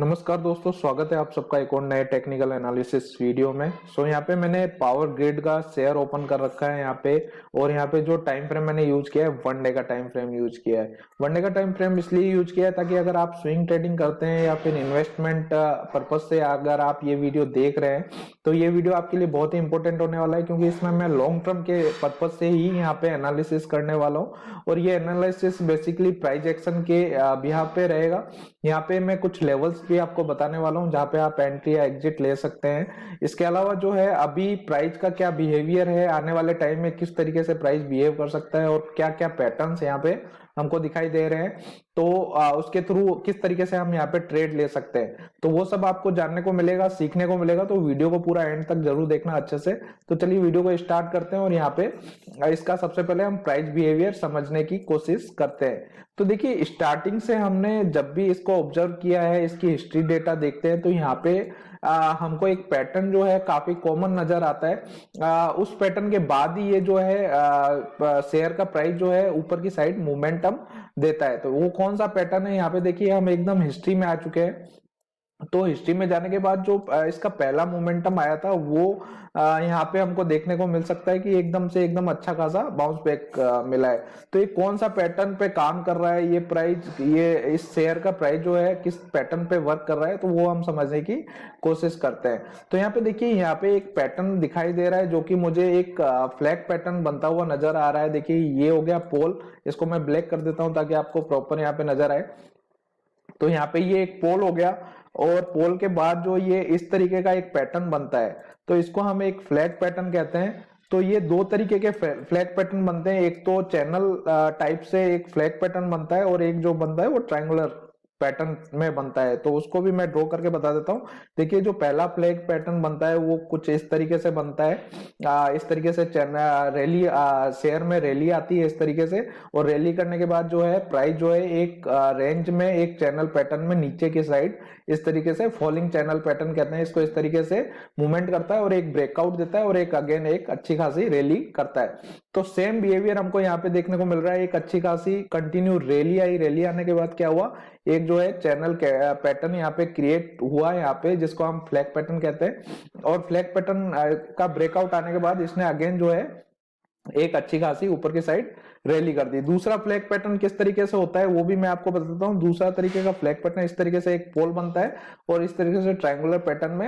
नमस्कार दोस्तों, स्वागत है आप सबका एक और नए टेक्निकल एनालिसिस वीडियो में। यहाँ पे मैंने पावर ग्रिड का शेयर ओपन कर रखा है यहाँ पे। और यहाँ पे जो टाइम फ्रेम मैंने यूज किया है, 1 डे का टाइम फ्रेम यूज किया है। 1 डे का टाइम फ्रेम इसलिए यूज किया है ताकि अगर आप स्विंग ट्रेडिंग करते हैं या फिर इन्वेस्टमेंट पर्पज से अगर आप ये वीडियो देख रहे हैं तो ये वीडियो आपके लिए बहुत ही इंपॉर्टेंट होने वाला है, क्योंकि इसमें मैं लॉन्ग टर्म के पर्पज से ही यहाँ पे एनालिसिस करने वाला हूँ। और ये एनालिसिस बेसिकली प्राइस एक्शन के बिहाफ पे रहेगा। यहाँ पे मैं कुछ लेवल्स भी आपको बताने वाला हूँ जहाँ पे आप एंट्री या एग्जिट ले सकते हैं। इसके अलावा जो है अभी प्राइस का क्या बिहेवियर है, आने वाले टाइम में किस तरीके से प्राइस बिहेव कर सकता है और क्या क्या पैटर्न्स यहाँ पे हमको दिखाई दे रहे हैं, तो उसके थ्रू किस तरीके से हम यहाँ पे ट्रेड ले सकते हैं, तो वो सब आपको जानने को मिलेगा, सीखने को मिलेगा। तो वीडियो को पूरा एंड तक जरूर देखना अच्छे से। तो चलिए वीडियो को स्टार्ट करते हैं और यहाँ पे इसका सबसे पहले हम प्राइस बिहेवियर समझने की कोशिश करते हैं। तो देखिए, स्टार्टिंग से हमने जब भी इसको ऑब्जर्व किया है, इसकी हिस्ट्री डेटा देखते हैं तो यहाँ पे हमको एक पैटर्न जो है काफी कॉमन नजर आता है। उस पैटर्न के बाद ही ये जो है शेयर का प्राइस जो है ऊपर की साइड मोमेंटम देता है। तो वो कौन सा पैटर्न है, यहाँ पे देखिए हम एकदम हिस्ट्री में आ चुके हैं। तो हिस्ट्री में जाने के बाद जो इसका पहला मोमेंटम आया था वो यहाँ पे हमको देखने को मिल सकता है कि एकदम अच्छा खासा बाउंस बैक मिला है। तो ये कौन सा पैटर्न पे काम कर रहा है, ये प्राइस, ये इस शेयर का प्राइस जो है किस पैटर्न पे वर्क कर रहा है, तो वो हम समझने की कोशिश करते हैं। तो यहाँ पे देखिए, यहाँ पे एक पैटर्न दिखाई दे रहा है जो कि मुझे एक फ्लैग पैटर्न बनता हुआ नजर आ रहा है। देखिए, ये हो गया पोल। इसको मैं ब्लैक कर देता हूँ ताकि आपको प्रॉपर यहाँ पे नजर आए। तो यहाँ पे ये एक पोल हो गया और पोल के बाद जो ये इस तरीके का एक पैटर्न बनता है, तो इसको हम एक फ्लैग पैटर्न कहते हैं। तो ये दो तरीके के फ्लैग पैटर्न बनते हैं। एक तो चैनल टाइप से एक फ्लैग पैटर्न बनता है और एक जो बनता है वो ट्रायंगुलर पैटर्न में बनता है। तो उसको भी मैं ड्रॉ करके बता देता हूँ। देखिए, जो पहला फ्लैग पैटर्न बनता है वो कुछ इस तरीके से बनता है। इस तरीके से रैली, शेयर में रैली आती है इस तरीके से, और रैली करने के बाद जो है प्राइस जो है एक रेंज में, एक चैनल पैटर्न में नीचे की साइड इस तरीके से फॉलिंग चैनल पैटर्न कहते हैं इसको, इस तरीके से मूवमेंट करता है और एक ब्रेकआउट देता है और एक अगेन एक अच्छी खासी रैली करता है। तो सेम बिहेवियर हमको यहाँ पे देखने को मिल रहा है। एक अच्छी खासी कंटिन्यू रैली आई, रैली आने के बाद क्या हुआ, एक जो है चैनल पैटर्न यहाँ पे क्रिएट हुआ यहाँ पे, जिसको हम फ्लैग पैटर्न कहते हैं। और फ्लैग पैटर्न का ब्रेकआउट आने के बाद इसने अगेन जो है एक अच्छी खासी ऊपर की साइड रैली कर दी। दूसरा फ्लैग पैटर्न किस तरीके से होता है वो भी मैं आपको बताता हूँ। दूसरा तरीके का फ्लैग पैटर्न इस तरीके से एक पोल बनता है और इस तरीके से ट्रायंगुलर पैटर्न में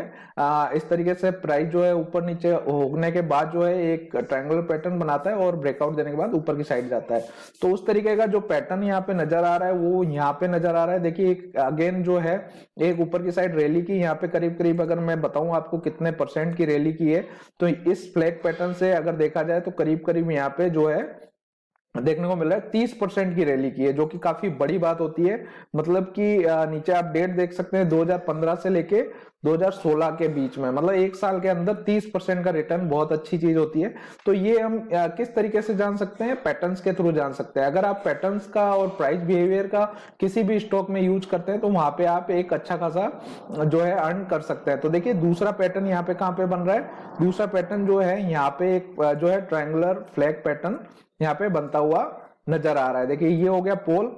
इस तरीके से प्राइस जो है ऊपर नीचे होने के बाद जो है एक ट्रायंगुलर पैटर्न बनाता है और ब्रेकआउट देने के बाद ऊपर की साइड जाता है। तो उस तरीके का जो पैटर्न यहाँ पे नजर आ रहा है वो यहाँ पे नजर आ रहा है। देखिए, अगेन जो है एक ऊपर की साइड रैली की, यहाँ पे करीब करीब अगर मैं बताऊं आपको कितने परसेंट की रैली की है, तो इस फ्लैग पैटर्न से अगर देखा जाए तो करीब करीब यहाँ पे जो है देखने को मिल रहा है 30% की रैली की है, जो कि काफी बड़ी बात होती है। मतलब कि नीचे आप डेट देख सकते हैं 2015 से लेके 2016 के बीच में, मतलब एक साल के अंदर 30% का रिटर्न बहुत अच्छी चीज होती है। तो ये हम किस तरीके से जान सकते हैं, पैटर्न्स के थ्रू जान सकते हैं। अगर आप पैटर्न्स का और प्राइस बिहेवियर का किसी भी स्टॉक में यूज करते हैं तो वहां पे आप एक अच्छा खासा जो है अर्न कर सकते हैं। तो देखिए, दूसरा पैटर्न यहाँ पे कहाँ पे बन रहा है, दूसरा पैटर्न जो है यहाँ पे एक जो है ट्रायंगुलर फ्लैग पैटर्न यहाँ पे बनता हुआ नजर आ रहा है। देखिए, ये हो गया पोल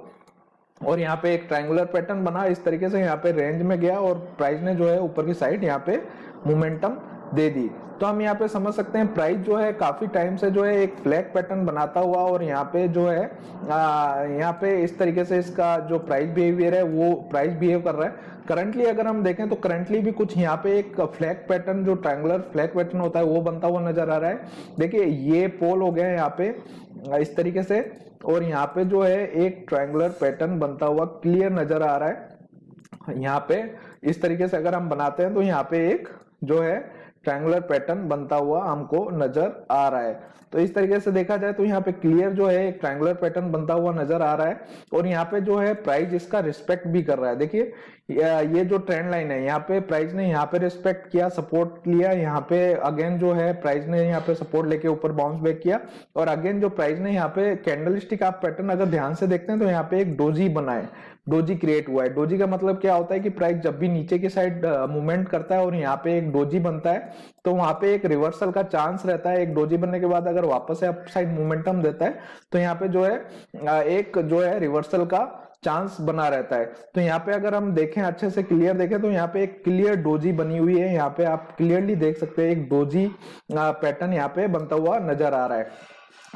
और यहाँ पे एक ट्रायंगुलर पैटर्न बना इस तरीके से, यहाँ पे रेंज में गया और प्राइस ने जो है ऊपर की साइड यहाँ पे मोमेंटम दे दी। तो हम यहाँ पे समझ सकते हैं प्राइस जो है काफी टाइम से जो है एक फ्लैग पैटर्न बनाता हुआ और यहाँ पे जो है यहाँ पे इस तरीके से इसका जो प्राइस बिहेवियर है वो प्राइस बिहेव कर रहा है। करंटली अगर हम देखें तो करंटली भी कुछ यहाँ पे एक फ्लैग पैटर्न, जो ट्रायंगुलर फ्लैग पैटर्न होता है वो बनता हुआ नजर आ रहा है। देखिए, ये पोल हो गया है यहाँ पे इस तरीके से, और यहाँ पे जो है एक ट्रायंगुलर पैटर्न बनता हुआ क्लियर नजर आ रहा है। यहाँ पे इस तरीके से अगर हम बनाते हैं तो यहाँ पे एक जो है ट्रायंगुलर पैटर्न बनता हुआ हमको नजर आ रहा है। तो इस तरीके से देखा जाए तो यहाँ पे क्लियर जो है एक ट्रायंगुलर पैटर्न बनता हुआ नजर आ रहा है और यहाँ पे जो है प्राइस इसका रिस्पेक्ट भी कर रहा है। देखिए, ये जो ट्रेंड लाइन है, यहाँ पे प्राइस ने यहाँ पे रिस्पेक्ट किया, सपोर्ट लिया, यहाँ पे अगेन जो है प्राइस ने यहाँ पे सपोर्ट लेके ऊपर बाउंस बैक किया और अगेन जो प्राइस ने यहाँ पे कैंडलस्टिक आप पैटर्न अगर ध्यान से देखते हैं तो यहाँ पे एक डोजी बना है, डोजी क्रिएट हुआ है। डोजी का मतलब क्या होता है कि प्राइस जब भी नीचे की साइड मूवमेंट करता है और यहाँ पे एक डोजी बनता है तो वहां पे एक रिवर्सल का चांस रहता है। एक डोजी बनने के बाद अगर वापस से अप साइड मोमेंटम देता है तो यहाँ पे जो है एक जो है रिवर्सल का चांस बना रहता है। तो यहाँ पे अगर हम देखें अच्छे से क्लियर देखें तो यहाँ पे एक क्लियर डोजी बनी हुई है, यहाँ पे आप क्लियरली देख सकते हैं एक डोजी पैटर्न यहाँ पे बनता हुआ नजर आ रहा है।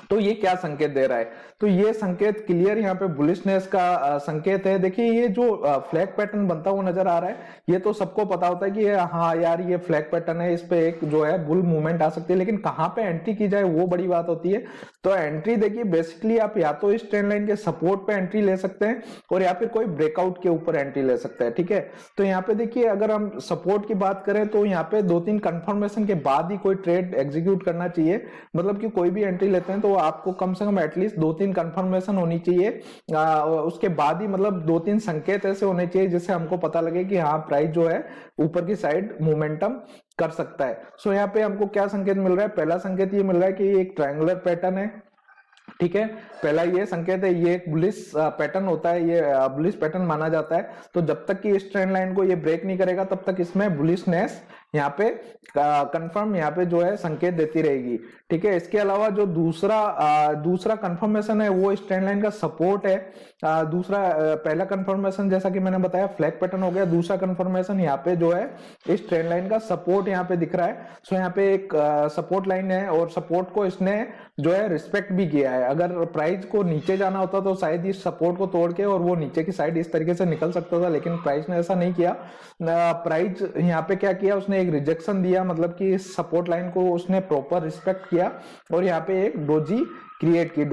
तो ये क्या संकेत दे रहा है? तो ये संकेत क्लियर यहाँ पे बुलिशनेस का संकेत है। देखिए ये जो फ्लैग पैटर्न बनता हुआ नजर आ रहा है, ये तो सबको पता होता है कि हाँ यार ये फ्लैग पैटर्न है, इस पे एक जो है बुल मूवमेंट आ सकती है, लेकिन कहाँ पे एंट्री की जाए वो बड़ी बात होती है। तो एंट्री देखिए बेसिकली आप या तो इस ट्रेंड लाइन के सपोर्ट पे एंट्री ले सकते हैं और या फिर कोई ब्रेकआउट के ऊपर एंट्री ले सकते हैं, ठीक है। तो यहाँ पे देखिए अगर हम सपोर्ट की बात करें तो यहाँ पे 2-3 कंफर्मेशन के बाद ही कोई ट्रेड एग्जीक्यूट करना चाहिए। मतलब कि कोई भी एंट्री लेते हैं तो आपको कम से कम एटलीस्ट 2-3 कंफर्मेशन होनी चाहिए, उसके बाद ही मतलब 2-3 संकेत ऐसे होने चाहिए जिससे हमको पता लगे कि हाँ प्राइस जो है ऊपर की साइड मोमेंटम कर सकता है। सो यहाँ पे हमको क्या संकेत मिल रहा है? पहला संकेत ये मिल रहा है कि ये एक ट्रायंगुलर पैटर्न है, ठीक है। पहला ये संकेत है, ये एक बुलिश पैटर्न होता है, ये बुलिश पैटर्न माना जाता है। तो जब तक कि इस ट्रेंड लाइन को ये ब्रेक नहीं करेगा तब तक इसमें बुलिशनेस यहाँ पे कंफर्म यहाँ पे जो है संकेत देती रहेगी, ठीक है। इसके अलावा जो दूसरा कंफर्मेशन है वो इस ट्रेंड लाइन का सपोर्ट है। पहला कंफर्मेशन जैसा कि मैंने बताया फ्लैग पैटर्न हो गया, दूसरा कंफर्मेशन यहाँ पे जो है इस ट्रेंड लाइन का सपोर्ट यहाँ पे दिख रहा है। सो यहाँ पे एक सपोर्ट लाइन है और सपोर्ट को इसने जो है रिस्पेक्ट भी किया है। अगर प्राइस को नीचे जाना होता तो शायद इस सपोर्ट को तोड़ के और वो नीचे की साइड इस तरीके से निकल सकता था, लेकिन प्राइस ने ऐसा नहीं किया। प्राइस यहाँ पे क्या किया, उसने एक रिजेक्शन दिया, मतलब कि इस सपोर्ट लाइन को उसने प्रॉपर रिस्पेक्ट किया और यहाँ पे एक डोजी क्रिएट की।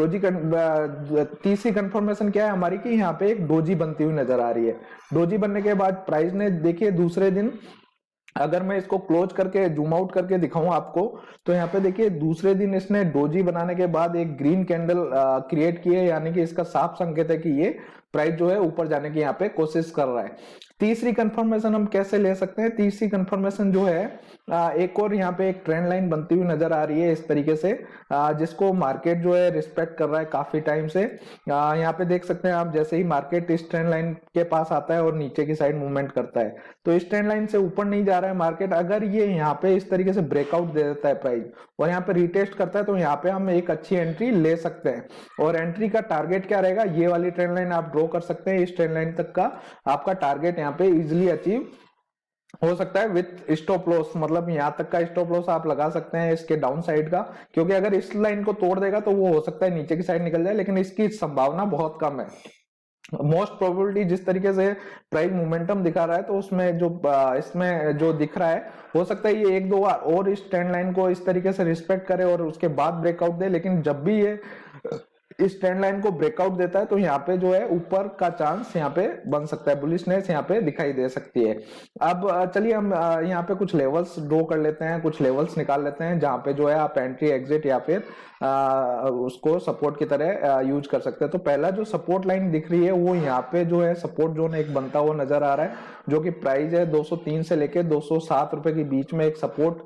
तीसरी कंफर्मेशन क्या है हमारी कि यहाँ पे एक डोजी बनती हुई नजर आ रही है। डोजी बनने के बाद प्राइस ने देखिए दूसरे दिन, अगर मैं इसको क्लोज करके जूम आउट करके दिखाऊं आपको, तो यहाँ पे देखिए दूसरे दिन इसने डोजी बनाने के बाद एक ग्रीन कैंडल क्रिएट की है, यानी कि इसका साफ संकेत है कि ये प्राइस जो है ऊपर जाने की यहाँ पे कोशिश कर रहा है। तीसरी कंफर्मेशन हम कैसे ले सकते हैं? तीसरी कंफर्मेशन जो है एक और यहाँ पे एक ट्रेंड लाइन बनती हुई नजर आ रही है इस तरीके से, जिसको मार्केट जो है रिस्पेक्ट कर रहा है काफी टाइम से। यहाँ पे देख सकते हैं आप, जैसे ही मार्केट इस ट्रेंड लाइन के पास आता है और नीचे की साइड मूवमेंट करता है, तो इस ट्रेंड लाइन से ऊपर नहीं जा रहा है मार्केट। अगर ये यहाँ पे इस तरीके से ब्रेकआउट दे देता है प्राइस और यहाँ पे रिटेस्ट करता है तो यहाँ पे हम एक अच्छी एंट्री ले सकते हैं। और एंट्री का टारगेट क्या रहेगा? ये वाली ट्रेंड लाइन आप ड्रॉ कर सकते हैं। इस ट्रेंड लाइन तक का आपका टारगेट यहाँ पे इजिली अचीव हो सकता है विथ स्टॉप लॉस, मतलब यहाँ तक का स्टॉप लॉस आप लगा सकते हैं इसके डाउन साइड का, क्योंकि अगर इस लाइन को तोड़ देगा तो वो हो सकता है नीचे की साइड निकल जाए, लेकिन इसकी संभावना बहुत कम है। मोस्ट प्रोबेबिलिटी जिस तरीके से प्राइस मोमेंटम दिखा रहा है तो उसमें जो इसमें जो दिख रहा है, हो सकता है ये एक दो बार और इस ट्रेंड लाइन को इस तरीके से रिस्पेक्ट करे और उसके बाद ब्रेकआउट दे, लेकिन जब भी ये इस ट्रेंड लाइन को ब्रेकआउट देता है तो यहाँ पे जो है ऊपर का चांस यहाँ पे बन सकता है, बुलिशनेस यहाँ पे दिखाई दे सकती है। अब चलिए हम यहाँ पे कुछ लेवल्स ड्रॉ कर लेते हैं, कुछ लेवल्स निकाल लेते हैं जहाँ पे जो है आप एंट्री एग्जिट या फिर उसको सपोर्ट की तरह यूज कर सकते हैं। तो पहला जो सपोर्ट लाइन दिख रही है वो यहाँ पे जो है सपोर्ट जोन एक बनता हुआ नजर आ रहा है, जो कि प्राइस है 203 से लेके 207 रुपए के बीच में एक सपोर्ट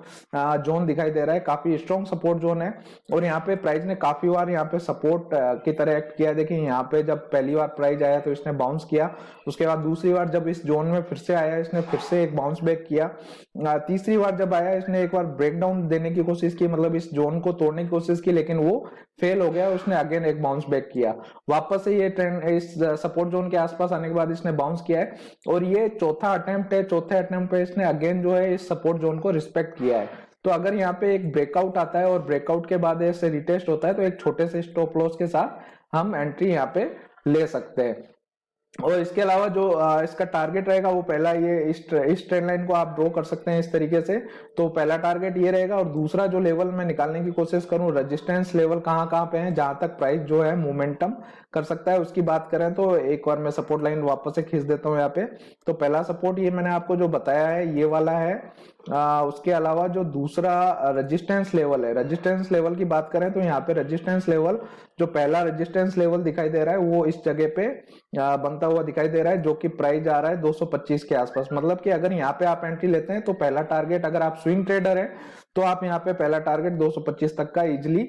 जोन दिखाई दे रहा है। काफी स्ट्रॉन्ग सपोर्ट जोन है और यहाँ पे प्राइस ने काफी बार यहाँ पे सपोर्ट की तरह एक्ट किया। देखिए यहाँ पे जब पहली बार प्राइस आया तो इसने बाउंस किया, उसके बाद दूसरी बार जब इस जोन में फिर से आया इसने फिर से एक बाउंस बैक किया, तीसरी बार जब आया इसने एक बार ब्रेकडाउन देने की कोशिश की, मतलब इस जोन को तोड़ने की कोशिश की, लेकिन वो फेल हो गया, उसने अगेन एक बाउंस बैक किया। वापस से ये ट्रेंड इस सपोर्ट जोन के आसपास आने के बाद इसने बाउंस किया है और ये चौथा अटेम्प्ट है। चौथे अटेम्प्ट पे इसने अगेन जो है इस सपोर्ट जोन को रिस्पेक्ट किया है। तो अगर यहाँ पे एक ब्रेकआउट आता है और ब्रेकआउट के बाद ऐसे रिटेस्ट होता है तो एक छोटे से स्टॉप लॉस के साथ हम एंट्री यहाँ पे ले सकते हैं। और इसके अलावा जो इसका टारगेट रहेगा वो पहला ये इस ट्रेंड लाइन को आप ड्रॉ कर सकते हैं इस तरीके से। तो पहला टारगेट ये रहेगा और दूसरा जो लेवल मैं निकालने की कोशिश करूं, रेजिस्टेंस लेवल कहाँ पे है जहां तक प्राइस जो है मोमेंटम कर सकता है, उसकी बात करें तो एक बार मैं सपोर्ट लाइन वापस से खींच देता हूं यहाँ पे। तो पहला सपोर्ट ये मैंने आपको जो बताया है ये वाला है। उसके अलावा जो दूसरा रेजिस्टेंस लेवल है, रेजिस्टेंस लेवल की बात करें तो यहाँ पे रेजिस्टेंस लेवल जो पहला रेजिस्टेंस लेवल दिखाई दे रहा है वो इस जगह पे बनता हुआ दिखाई दे रहा है, जो कि प्राइस आ रहा है 225 के आसपास। मतलब कि अगर यहाँ पे आप एंट्री लेते हैं तो पहला टारगेट, अगर आप स्विंग ट्रेडर है तो आप यहाँ पे पहला टारगेट 225 तक का इजिली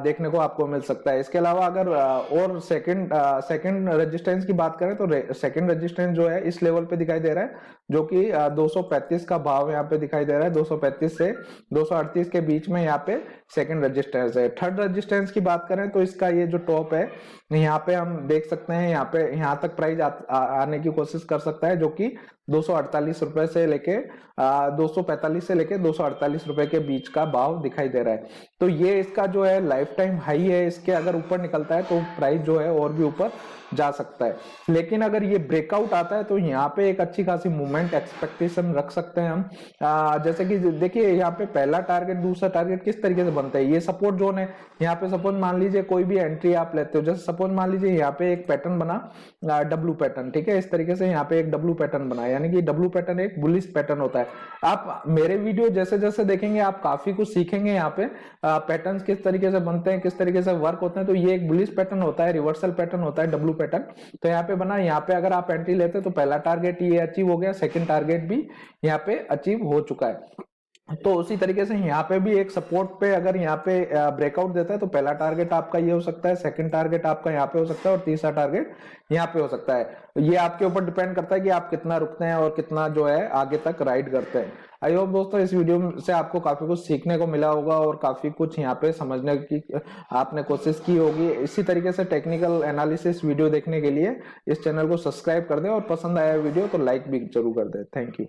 देखने को आपको मिल सकता है। इसके अलावा अगर और सेकंड रेजिस्टेंस की बात करें तो सेकंड रेजिस्टेंस जो है इस लेवल पे दिखाई दे रहा है, जो कि 235 का भाव यहाँ पे दिखाई दे रहा है। 235 से 238 के बीच में यहाँ पे सेकंड रेजिस्टेंस है। थर्ड रेजिस्टेंस की बात करें तो इसका ये जो टॉप है यहाँ पे हम देख सकते हैं, यहाँ पे यहाँ तक प्राइस आने की कोशिश कर सकता है, जो कि 248 रुपए से लेके 245 से लेके 248 रुपए के बीच का भाव दिखाई दे रहा है। तो ये इसका जो है लाइफ टाइम हाई है, इसके अगर ऊपर निकलता है तो प्राइस जो है और भी ऊपर जा सकता है। लेकिन अगर ये ब्रेकआउट आता है तो यहाँ पे एक अच्छी खासी मूवमेंट एक्सपेक्टेशन रख सकते हैं हम। जैसे कि देखिए यहाँ पे पहला टारगेट दूसरा टारगेट किस तरीके से बनता है, ये सपोर्ट जोन है। यहाँ पे सपोज मान लीजिए कोई भी एंट्री आप लेते हो, जैसे सपोज मान लीजिए यहाँ पे एक पैटर्न बना डब्ल्यू पैटर्न, ठीक है, इस तरीके से यहाँ पे एक डब्ल्यू पैटर्न बना, यानी कि डब्ल्यू पैटर्न एक बुलिश पैटर्न होता है। आप मेरे वीडियो जैसे जैसे देखेंगे आप काफी कुछ सीखेंगे यहाँ पे, पैटर्न्स किस तरीके से बनते हैं, किस तरीके से वर्क होते हैं। तो ये एक बुलिश पैटर्न होता है, रिवर्सल पैटर्न होता है डब्ल्यू पैटर्न। तो यहाँ पे बना, यहाँ पे अगर आप एंट्री लेते हैं तो पहला टारगेट ये अचीव हो गया, सेकंड टारगेट भी यहाँ पे अचीव हो चुका है। तो उसी तरीके से यहाँ पे भी एक सपोर्ट पे अगर यहाँ पे ब्रेकआउट देता है तो पहला टारगेट आपका ये हो सकता है, सेकंड टारगेट आपका यहाँ पे हो सकता है और तीसरा टारगेट यहाँ पे हो सकता है। ये आपके ऊपर डिपेंड करता है कि आप कितना रुकते हैं और कितना जो है आगे तक राइड करते हैं। आई होप दोस्तों इस वीडियो से आपको काफी कुछ सीखने को मिला होगा और काफी कुछ यहाँ पे समझने की आपने कोशिश की होगी। इसी तरीके से टेक्निकल एनालिसिस वीडियो देखने के लिए इस चैनल को सब्सक्राइब कर दें और पसंद आया वीडियो तो लाइक भी जरूर कर दें। Thank you.